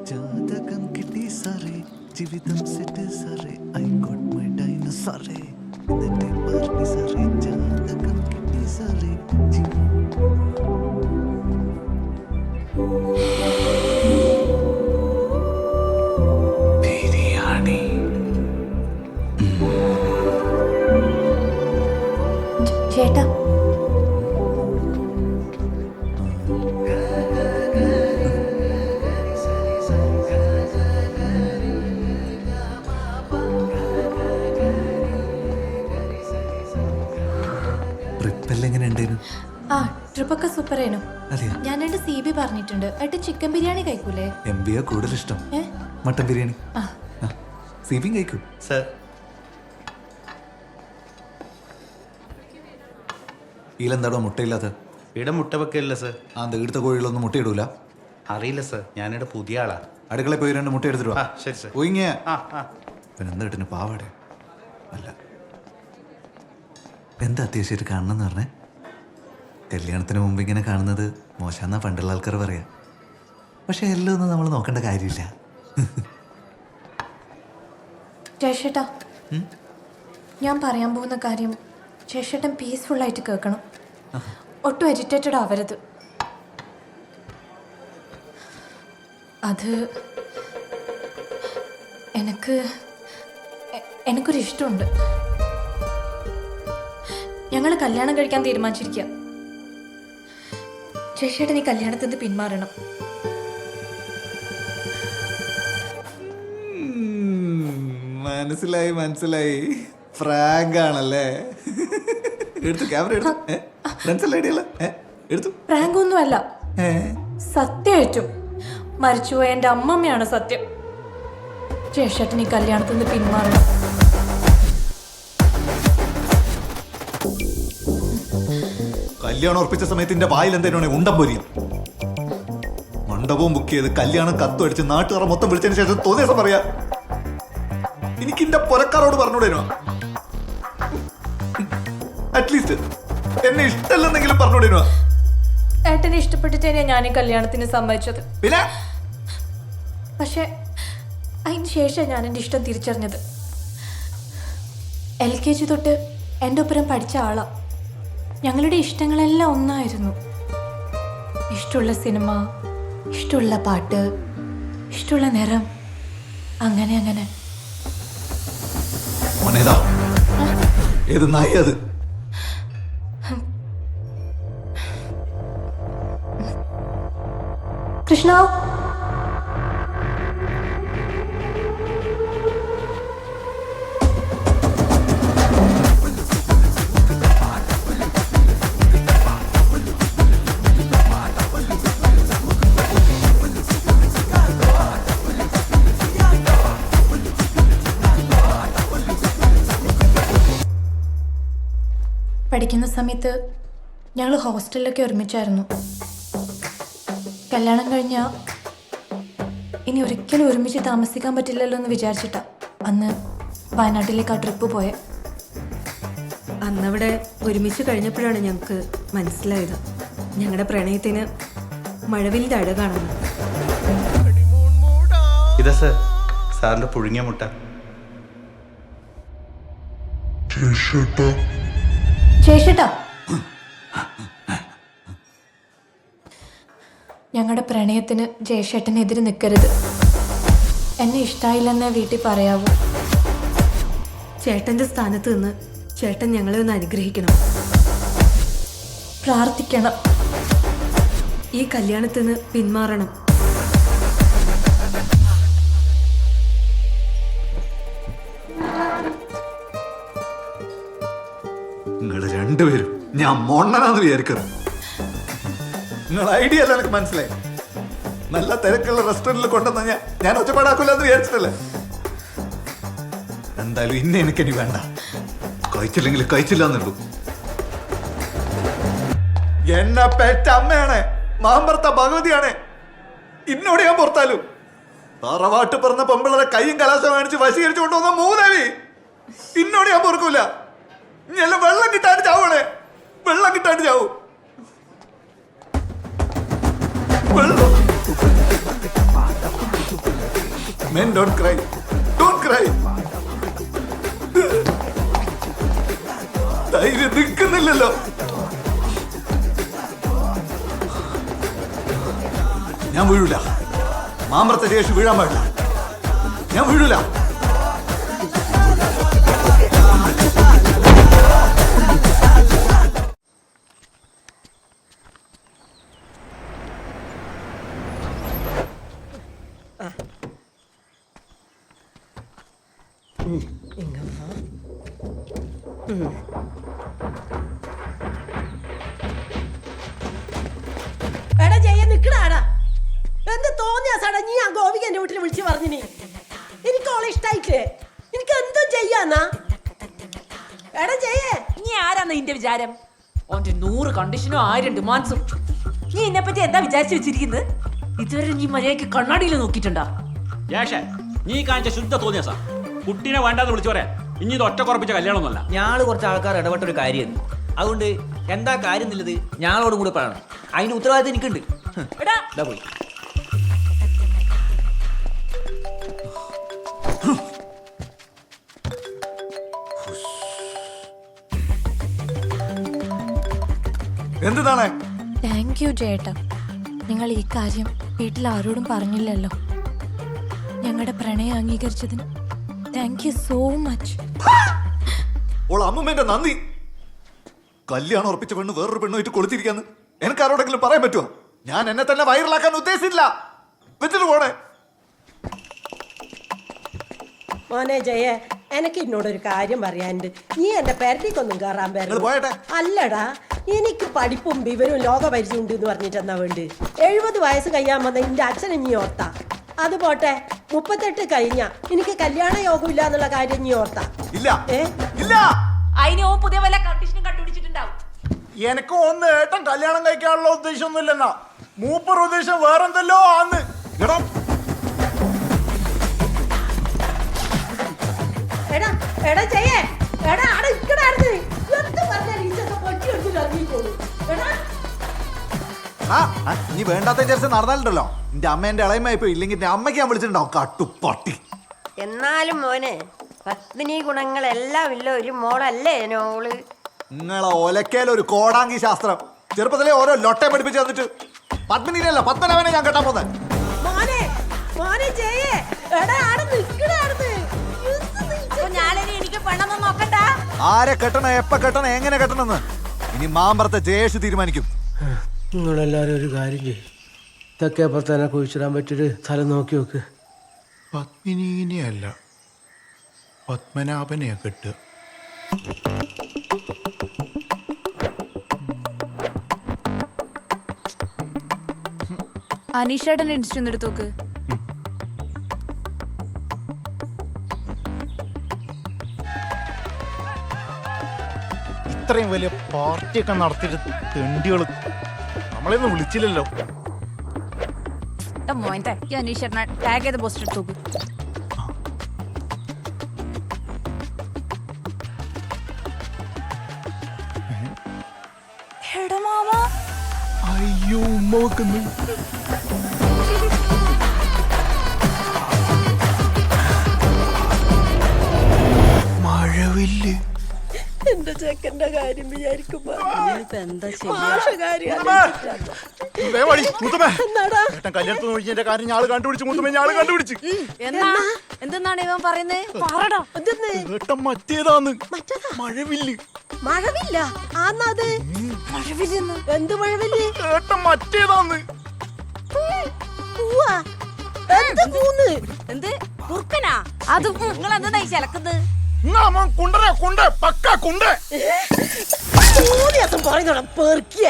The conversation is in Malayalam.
ജാതകം കിട്ടി സാറേ, ജീവിതം സെറ്റ് സാറേ, ഐ ഗോട്ട് മൈ ഡൈനോസറേ. എന്നിട്ട് പറഞ്ഞു സാറേ, ജാതകം കിട്ടി സാറേ. ബിരിയാണി. ചേട്ടാ, എങ്ങനെ ഉണ്ടായിരുന്നു? ആ ട്രിപ്പൊക്കെ സൂപ്പർ ആയിരുന്നു. അതെയോ? ഞാൻ രണ്ട് CB പറഞ്ഞിട്ടുണ്ട്. ആയിട്ട് ചിക്കൻ ബിരിയാണി കഴിക്കൂലേ? MB കൂടുതൽ ഇഷ്ടം മട്ടൻ ബിരിയാണി. CB കഴിക്കൂ സർ. ഇതിലെന്താടോ മുട്ടയില്ലാത്ത? ഇവിടെ മുട്ട വെക്കില്ല സർ. ആ എടുത്ത കോഴികളൊന്നും മുട്ടയിടൂല? അറിയില്ല സർ, ഞാനിവിടെ പുതിയ ആളാ. അടുക്കളയിൽ പോയി 2 മുട്ട എടുത്തിട്ട് വാ. ശരി സർ. ഒയിങ്ങിയ പിന്നെ എന്താ കിട്ടുന്ന പാവാടെ അല്ല. എന്താ അത്യാവശ്യമായിട്ട് കാണണമെന്ന് പറഞ്ഞേ? കല്യാണത്തിന് മുമ്പ് ഇങ്ങനെ കാണുന്നത് മോശമെന്നാ പണ്ടുള്ള ആൾക്കാർ പറയാം. പക്ഷെ എല്ലാം ഒന്നും നമ്മൾ നോക്കേണ്ട കാര്യമില്ല. ചേട്ടാ, ഞാൻ പറയാൻ പോകുന്ന കാര്യം ചേട്ടൻ പീസ്ഫുള്ളായിട്ട് കേൾക്കണം. ഒട്ടും എജിറ്റേറ്റഡ് ആവരുത്. അത് എനിക്കൊരു ഇഷ്ടമുണ്ട്. ഞങ്ങൾ കല്യാണം കഴിക്കാൻ തീരുമാനിച്ചിരിക്കുക. ചേട്ടൻ ഈ കല്യാണത്തിൽ നിന്ന് പിന്മാറണം. മനസ്സിലായി മനസ്സിലായി. ഫ്രാങ്ക് ആണല്ലേ? എടുത്തു ക്യാമറ എടുത്തു. പ്രാങ്ക് ഒന്നുമല്ല, സത്യമായിട്ടും മരിച്ചുപോയ എൻ്റെ അമ്മമ്മയാണ് സത്യം. ചേട്ടൻ ഈ കല്യാണത്തിൽ നിന്ന് പിന്മാറണം. കല്യാണം ഉറപ്പിച്ച സമയത്ത് എന്റെ വായിൽ എന്തേനാണ് ഉണ്ടം പൊരിയും. മണ്ഡപവും ബുക്ക് ചെയ്ത് കല്യാണം കത്തും അടിച്ച് നാട്ടുകാരെ മൊത്തം വിളിച്ചതിന് ശേഷം തോന്നിയ ദിവസം പറയാ. എനിക്ക് എന്റെ പുരക്കാരോട് പറഞ്ഞൂടേനോ? അറ്റ്ലീസ്റ്റ് എന്നെ ഇഷ്ടമല്ലെന്നെങ്കിലും പറഞ്ഞൂടേനോ? ഏട്ടനെ ഇഷ്ടപ്പെട്ടിട്ട് തന്നെയാണ് ഞാൻ ഈ കല്യാണത്തിന് സമ്മതിച്ചത്. പിന്നെ പക്ഷെ അതിന് ശേഷം ഞാൻ എൻ്റെ ഇഷ്ടം തിരിച്ചറിഞ്ഞത്. LKG തൊട്ട് എൻ്റെ ഒപ്പരം പഠിച്ച ആളാ. ഞങ്ങളുടെ ഇഷ്ടങ്ങളെല്ലാം ഒന്നായിരുന്നു. ഇഷ്ടമുള്ള സിനിമ, ഇഷ്ടമുള്ള പാട്ട്, ഇഷ്ടമുള്ള നിറം, അങ്ങനെ അങ്ങനെ. ഏത് നായി അത്? കൃഷ്ണ, പഠിക്കുന്ന സമയത്ത് ഞങ്ങൾ ഹോസ്റ്റലിലൊക്കെ ഒരുമിച്ചായിരുന്നു. കല്യാണം കഴിഞ്ഞാൽ ഇനി ഒരിക്കലും ഒരുമിച്ച് താമസിക്കാൻ പറ്റില്ലല്ലോ എന്ന് വിചാരിച്ചിട്ടാ അന്ന് വയനാട്ടിലേക്ക് ആ ട്രിപ്പ് പോയെ. അന്നവിടെ ഒരുമിച്ച് കഴിഞ്ഞപ്പോഴാണ് ഞങ്ങൾക്ക് മനസ്സിലായത് ഞങ്ങളുടെ പ്രണയത്തിന് മഴവില്ലിൻ്റെ അഴകാണെന്ന്. ഇതാ സർ, സാറിന്റെ പുഴുങ്ങിയ മുട്ട. ചേട്ടാ, ഞങ്ങളുടെ പ്രണയത്തിന് ജയശേട്ടനെതിരെ നിൽക്കരുത്. എന്നെ ഇഷ്ടമായില്ലെന്നേ വീട്ടിൽ പറയാവൂ. ചേട്ടൻ്റെ സ്ഥാനത്ത് നിന്ന് ചേട്ടൻ ഞങ്ങളെ ഒന്ന് അനുഗ്രഹിക്കണം, പ്രാർത്ഥിക്കണം. ഈ കല്യാണത്തിൽ നിന്ന് പിന്മാറണം. നിങ്ങൾ രണ്ടുപേരും ഞാൻ മൊണ്ണനാന്ന് വിചാരിക്കുന്നത്. നിങ്ങൾ ഐഡിയ അല്ല എനിക്ക് മനസ്സിലായി. നല്ല തിരക്കുള്ള റെസ്റ്റോറന്റിൽ കൊണ്ടുവന്ന ഞാൻ ഒച്ചപ്പാടാക്കൂല എന്ന് വിചാരിച്ചിട്ടല്ലേ? എന്തായാലും ഇന്നെ എനിക്കിനി വേണ്ട. കഴിച്ചില്ലെങ്കിൽ കഴിച്ചില്ല എന്നുള്ളൂ. എന്നെ പെറ്റ അമ്മയാണ്, മാമ്പർത്ത ഭഗവതിയാണ്. ഇന്നോട് ഞാൻ പുറത്താലും തറവാട്ട് പറഞ്ഞ പെമ്പിളരെ കൈയും കലാശം കാണിച്ച് വശീകരിച്ചു കൊണ്ടുവന്ന മൂന്നവി ഇന്നോട് ഞാൻ പൊറുക്കൂല. എല്ലാം വെള്ളം കിട്ടാണ്ട് ചാവണേ, വെള്ളം കിട്ടാണ്ട് ചാവും. വെള്ളം Men don't cry. Don't cry. ധൈര്യം നിൽക്കുന്നില്ലല്ലോ. ഞാൻ വീഴൂല. മാമ്പ്രത്തെ ശേഷി വീഴാൻ പാടില്ല. ഞാൻ വീഴൂല. എടാ ജയ നിക്കടാടാ. എന്ത് തോന്നിയാ സടാ നീ ആ ഗോപിക എന്റെ വീട്ടിൽ വിളിച്ചു പറഞ്ഞിനി? എനിക്ക് ഓളെ ഇഷ്ടായിട്ടില്ലേ? എനിക്ക് എന്തോ ചെയ്യാന്നാ? എടാ ജയേ, നീ ആരാന്ന നിന്റെ വിചാരം? ഓന്റെ 100 കണ്ടീഷനും 1000 ഡിമാൻഡ്സും. നീ എന്നെ പറ്റി എന്താ വിചാരിച്ചു വെച്ചിരിക്കുന്നത്? ഇതുവരെ നീ മര്യാദയ്ക്ക് കണ്ണാടിയിൽ നോക്കിയിട്ടുണ്ടാ? യാഷേ, നീ കാണിച്ച ശുദ്ധ തോന്നിയ സാർ കുട്ടീനെ വേണ്ടാന്ന് വിളിച്ചു പറയാൻ. ഇനി ഇത് ഒറ്റ കുറപ്പിച്ച കല്യാണമൊന്നുമല്ല. ഞാള് കുറച്ച് ആൾക്കാർ ഇടപെട്ടൊരു കാര്യം. അതുകൊണ്ട് എന്താ കാര്യം എന്നുള്ളത് ഞാളോടും കൂടെ പറയണം. അതിന് ഉത്തരവാദിത്തം എനിക്കുണ്ട്. എടാ ഇതാ പോയി. എന്താണ്? താങ്ക് യു ചേട്ടാ. നിങ്ങൾ ഈ കാര്യം വീട്ടിൽ ആരോടും പറഞ്ഞില്ലല്ലോ. ഞങ്ങളുടെ പ്രണയം അംഗീകരിച്ചതിന് താങ്ക് യു സോ മച്ച്. ഓൾ അമ്മൂമ്മേന്റെ നന്ദി. കല്യാണം ഉറപ്പിച്ച പെണ്ണ് വേറൊരു പെണ്ണുമായിട്ട് കൊളുത്തിരിക്കാന്ന് എനിക്ക് ആരോടെങ്കിലും പറയാൻ പറ്റുമോ? ഞാൻ എന്നെ തന്നെ വൈറലാക്കാൻ ഉദ്ദേശിച്ചില്ല. വെച്ചിട്ട് പോണേ. മോനെ ജയേ, എനിക്ക് എന്നോടൊരു കാര്യം പറയാനുണ്ട്. നീ എന്റെ പെരടിക്കൊന്നും കയറാൻ നിങ്ങൾ പോയട്ടെ. അല്ലടാ, എനിക്ക് പഠിപ്പും വിവരവും ലോകപരിചയം ഉണ്ട് എന്ന് പറഞ്ഞിട്ട് എന്നാ വേണ്ട? 70 വയസ്സ് കഴിയാൻ വന്ന എന്റെ അച്ഛനെ നീ ഓർത്താ? അത് പോട്ടെ, 38 കഴിഞ്ഞ എനിക്ക് കല്യാണ യോഗമില്ല എന്നുള്ള കാര്യം നീ ഓർത്താ? ഇല്ല ഇല്ല. അതിന് ഓ പുതിയ വല്ല കണ്ടീഷനും കണ്ടുപിടിച്ചിട്ടുണ്ടാവും. എനിക്ക് ഒന്ന് ഏട്ടൻ കല്യാണം കഴിക്കാനുള്ള ഉദ്ദേശമൊന്നുമില്ലെന്നാ. മൂപ്പർ ഉദ്ദേശം വേറെന്തല്ലോ ആന്ന്. എടാ എടാ എടാ ജയേ, എടാ അവിടെ ഇക്കടായിരുന്നു. എന്ത് പറഞ്ഞാൽ ഈച്ചൊക്കെ പൊട്ടി എടുത്തിട്ട് ഇറങ്ങിക്കോളൂ. എടാ നീ വേണ്ടാത്ത വിചാരിച്ച് നടന്നാലുണ്ടല്ലോ എന്റെ അമ്മ എന്റെ ഇളയമായി പോയി. ഇല്ലെങ്കിൽ എന്റെ അമ്മയ്ക്ക് ഞാൻ വിളിച്ചിട്ടുണ്ടാവും കട്ടുപ്പട്ടി. എന്നാലും മോനെ പത്മിനി ഗുണങ്ങളെല്ലാം ഇല്ല ഒരു മോളല്ലേ നോള്. നിങ്ങളെ ഒലക്കേലൊരു കോടാങ്കി ശാസ്ത്രം. ചെറുപ്പത്തിലെ ഓരോ ലൊട്ടെ പഠിപ്പിച്ച് തന്നിട്ട് പത്മിനിയല്ല പത്മനാഭനെ ഞാൻ കെട്ടാൻ പോന്നെ. മോനെ മോനെ ജയേ, എടാ അവിടെ നിക്കടായിരുന്നു. എനിക്ക് പെണ്ണെന്ന് നോക്കണ്ട. ആരെ കെട്ടണം, എപ്പ കെട്ടണം, എങ്ങനെ കെട്ടണമെന്ന് ഇനി മാമ്പറത്തെ ജയേഷ് തീരുമാനിക്കും. നിങ്ങളെല്ലാവരും ഒരു കാര്യം ചെയ്യും. തെക്കേപ്പുറത്തേനെ കുഴിച്ചിടാൻ പറ്റിയൊരു സ്ഥലം നോക്കി നോക്ക്. പത്മിനീനെയല്ല പത്മനാഭനെയാ കെട്ടുക. അനീഷേട്ടൻ്റെ ഇൻസ്റ്റന്റ് എടുത്ത് നോക്ക്. ഇത്രയും വലിയ പാർട്ടിയൊക്കെ നടത്തിയിട്ട് തെണ്ടികള് നമ്മളെയൊന്നും വിളിച്ചില്ലല്ലോ. മോൻ്റെ ഈ അനീഷേട്ടനെ ടാഗ് ചെയ്ത പോസ്റ്റ് എടുത്ത് നോക്ക്. എടാ മാമ, അയ്യോ ഉമ്മ വെക്കുന്നു. മഴവില്ല്. എന്റെ ചെക്കന്റെ കാര്യം വിചാരിക്കുമ്പോ കല്യാണത്തിന് കാര്യം ഞാള് കണ്ടുപിടിച്ചു. മുത്തുമേ ഞാള് കണ്ടുപിടിച്ചു. എന്തെന്നാണ് ഇവൻ പറയുന്നത്? ഏട്ടൻ മറ്റേതാന്ന്. മഴവില്ല്. മഴവില്ല ആന്നത്? മഴവില്ലെന്ന് എന്ത് മഴവില്ല്? ഏട്ടൻ മറ്റേതാന്ന്. പൂവാ? എന്ത് പൂന്ന്? എന്ത് കുറുക്കനാ? അത് നിങ്ങൾ എന്താ ചിലക്കുന്നത്? കുണ്ടേ പക്ക കുണ്ടേ ദിവസം പറയുന്നോടാ പെർക്കിയ.